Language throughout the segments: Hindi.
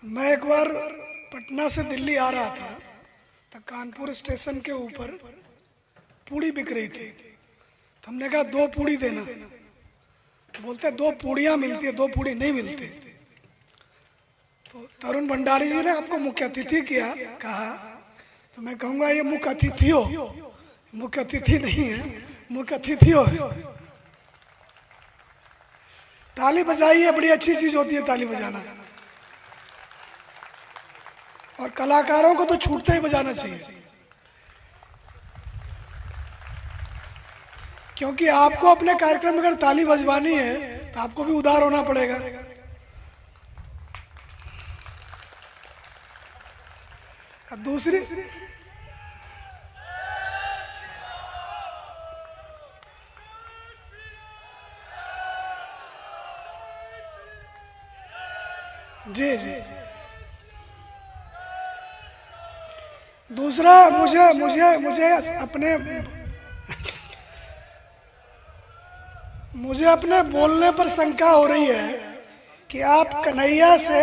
मैं एक बार पटना से दिल्ली आ रहा था तो कानपुर स्टेशन के ऊपर पूड़ी बिक रही थी। तो हमने कहा 2 पूड़ी देना। तो बोलते 2 पूड़ियाँ मिलती है, 2 पूड़ी नहीं मिलती। तो तरुण भंडारी जी ने आपको मुख्य अतिथि किया कहा, तो मैं कहूँगा ये मुख्य अतिथि हो, मुख्य अतिथि नहीं है, मुख्य अतिथि हो। ताली बजाइए, बड़ी अच्छी चीज होती है ताली बजाना, और कलाकारों को तो छूटते ही बजाना चाहिए, क्योंकि आपको अपने कार्यक्रम में अगर ताली बजवानी है तो आपको भी उदार होना पड़ेगा। अब दूसरी जी जी, दूसरा मुझे मुझे मुझे अपने मुझे अपने बोलने पर शंका हो रही है कि आप कन्हैया से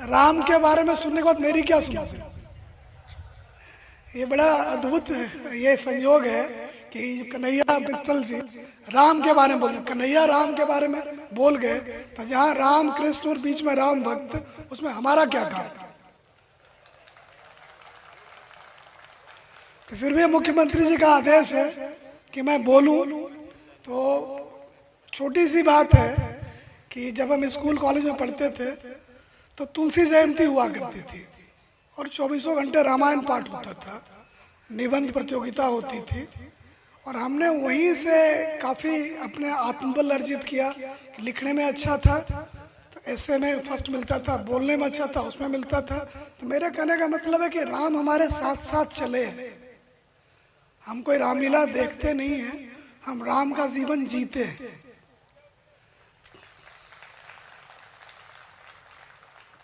राम के बारे में सुनने के बाद मेरी क्या सुनोगे। ये बड़ा अद्भुत ये संयोग है कि कन्हैया मित्तल जी राम के बारे में बोल, कन्हैया राम के बारे में बोल गए, तो जहाँ राम कृष्ण और बीच में राम भक्त, उसमें हमारा क्या काम। तो फिर भी मुख्यमंत्री जी का आदेश है कि मैं बोलूं। तो छोटी सी बात है कि जब हम स्कूल कॉलेज में पढ़ते थे तो तुलसी जयंती हुआ करती थी और 24 घंटे रामायण पाठ होता था, निबंध प्रतियोगिता होती थी, और हमने वहीं से काफ़ी अपने आत्मबल अर्जित किया। लिखने में अच्छा था तो ऐसे में फर्स्ट मिलता था, बोलने में अच्छा था उसमें मिलता था। तो मेरे कहने का मतलब है कि राम हमारे साथ साथ चले हैं, हम कोई रामलीला देखते नहीं हैं, हम राम का जीवन जीते हैं।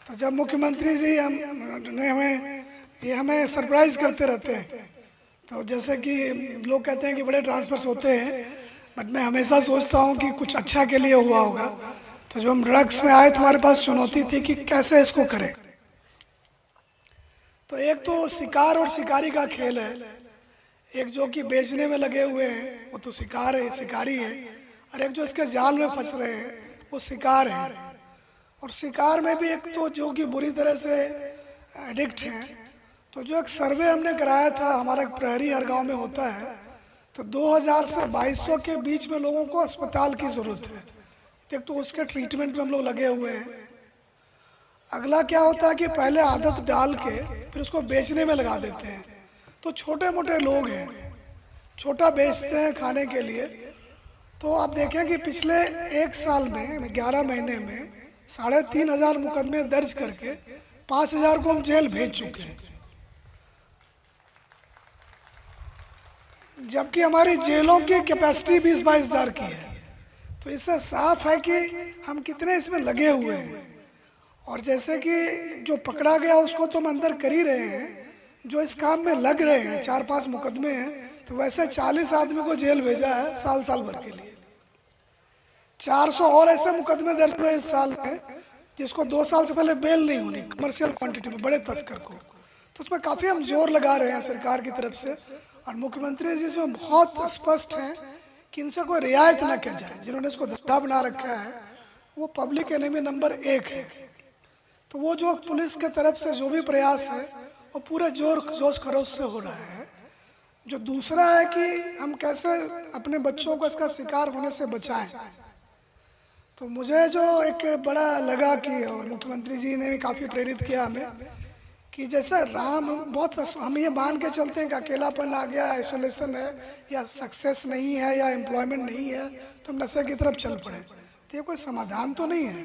तो जब मुख्यमंत्री जी हमें सरप्राइज करते रहते हैं, तो जैसे कि लोग कहते हैं कि बड़े ट्रांसफर्स होते हैं, बट मैं हमेशा सोचता हूँ कि कुछ अच्छा के लिए हुआ होगा। तो जब हम ड्रग्स में आए तो हमारे पास चुनौती थी कि कैसे इसको करें। तो एक तो शिकार और शिकारी का खेल है, एक जो कि बेचने में लगे हुए हैं वो तो शिकार है, शिकारी है, और एक जो इसके जाल में फंस रहे हैं वो शिकार है। और शिकार में भी एक तो जो कि बुरी तरह से एडिक्ट हैं। तो जो एक सर्वे हमने कराया था, हमारा एक प्रहरी हर गांव में होता है, तो 2000 से 2200 के बीच में लोगों को अस्पताल की ज़रूरत है। एक तो उसके ट्रीटमेंट में हम लोग लगे हुए हैं। अगला क्या होता है कि पहले आदत डाल के फिर उसको बेचने में लगा देते हैं। तो छोटे मोटे लोग हैं, छोटा बेचते हैं खाने के लिए। तो आप देखें कि पिछले 1 साल में 11 महीने में 3500 मुकदमे दर्ज करके 5000 को हम जेल भेज चुके हैं, जबकि हमारी जेलों की कैपेसिटी 20-22 हज़ार की है। तो इससे साफ है कि हम कितने इसमें लगे हुए हैं। और जैसे कि जो पकड़ा गया उसको तो हम अंदर कर ही रहे हैं, जो इस काम में लग रहे हैं, 4-5 मुकदमे हैं, तो वैसे 40 आदमी को जेल भेजा है साल भर के लिए। 400 और ऐसे मुकदमे दर्ज हुए इस साल में जिसको 2 साल से पहले बेल नहीं होनी, कमर्शियल क्वांटिटी में बड़े तस्कर को। तो उसमें काफ़ी हम जोर लगा रहे हैं सरकार की तरफ से, और मुख्यमंत्री जी इसमें बहुत स्पष्ट हैं कि इनसे कोई रियायत ना किया जाए। जिन्होंने इसको धंधा बना रखा है वो पब्लिक एनिमी नंबर 1 है। तो वो जो पुलिस के तरफ से जो भी प्रयास है वो पूरे जोश खरोश से हो रहा है। जो दूसरा है कि हम कैसे अपने बच्चों को इसका शिकार होने से बचाएं। तो मुझे जो एक बड़ा लगा कि, और मुख्यमंत्री जी ने भी काफ़ी प्रेरित किया हमें, कि जैसे राम बहुत, हम ये मान के चलते हैं कि अकेलापन आ गया, आइसोलेशन है, या सक्सेस नहीं है, या एम्प्लॉयमेंट नहीं है, तो हम नशे की तरफ चल पड़े। तो ये कोई समाधान तो नहीं है।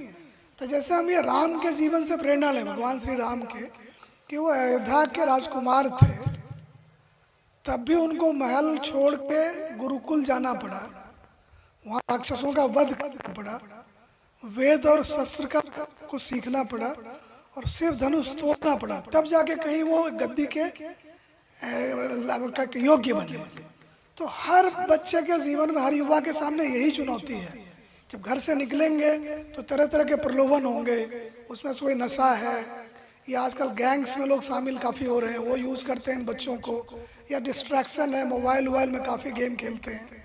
तो जैसे हम ये राम के जीवन से प्रेरणा लें, भगवान श्री राम के, कि वो अयोध्या के राजकुमार थे, तब भी उनको महल छोड़ के गुरुकुल जाना पड़ा, वहाँ राक्षसों का वध करना पड़ा, वेद और शस्त्र को सीखना पड़ा, और सिर्फ धनुष तोड़ना पड़ा, तब जाके कहीं वो गद्दी के योग्य बने। तो हर बच्चे के जीवन में, हर युवा के सामने यही चुनौती है जब घर से निकलेंगे तो तरह तरह के प्रलोभन होंगे, उसमें से कोई नशा है या आजकल गैंग्स में लोग शामिल काफ़ी हो रहे हैं, वो यूज़ करते हैं इन बच्चों को, या डिस्ट्रैक्शन है, मोबाइल में काफ़ी गेम खेलते हैं।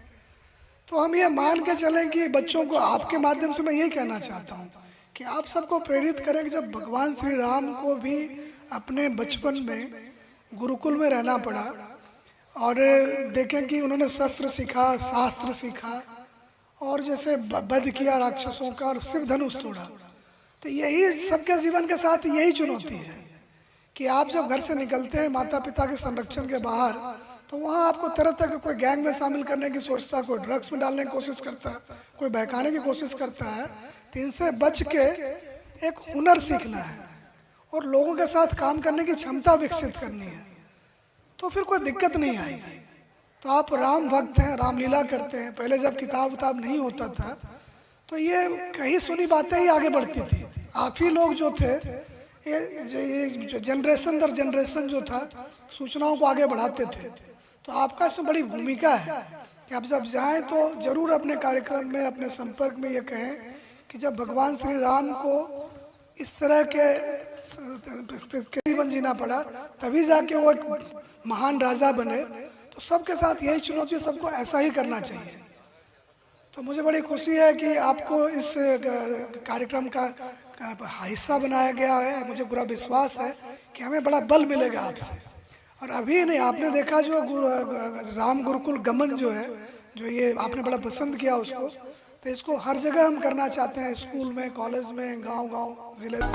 तो हम ये मान के चलें कि बच्चों को, आपके माध्यम से मैं यही कहना चाहता हूँ कि आप सबको प्रेरित करें कि जब भगवान श्री राम को भी अपने बचपन में गुरुकुल में रहना पड़ा और देखें कि उन्होंने शस्त्र सीखा, शास्त्र सीखा और जैसे वध किया राक्षसों का और शिव धनुष तोड़ा, तो यही सबके जीवन के साथ यही चुनौती है कि आप जब घर से निकलते हैं माता पिता के संरक्षण के बाहर, तो वहाँ आपको तरह तरह के, कोई गैंग में शामिल करने की सोचता है, कोई ड्रग्स में डालने की कोशिश करता है, कोई बहकाने की कोशिश करता है। तो इनसे बच के एक हुनर सीखना है और लोगों के साथ काम करने की क्षमता विकसित करनी है, तो फिर कोई दिक्कत नहीं आएगी। तो आप राम भक्त हैं, रामलीला करते हैं। पहले जब किताब नहीं होता था तो ये कहीं सुनी बातें ही आगे बढ़ती थी। आप ही लोग जो थे, ये जनरेशन दर जनरेशन जो था, सूचनाओं को आगे बढ़ाते थे। तो आपका इसमें बड़ी भूमिका है कि आप जब जाएं तो जरूर अपने कार्यक्रम में, अपने संपर्क में ये कहें कि जब भगवान श्री राम को इस तरह के जीवन जीना पड़ा, तभी जाके वो एक महान राजा बने। तो सबके साथ यही चुनौती, सबको ऐसा ही करना चाहिए। तो मुझे बड़ी खुशी है कि आपको इस कार्यक्रम का हिस्सा बनाया गया है। मुझे पूरा विश्वास है कि हमें बड़ा बल मिलेगा आपसे। और अभी नहीं, आपने देखा जो राम गुरुकुल गमन जो है, जो ये आपने बड़ा पसंद किया उसको, तो इसको हर जगह हम करना चाहते हैं, स्कूल में, कॉलेज में, गांव-गांव, जिले में।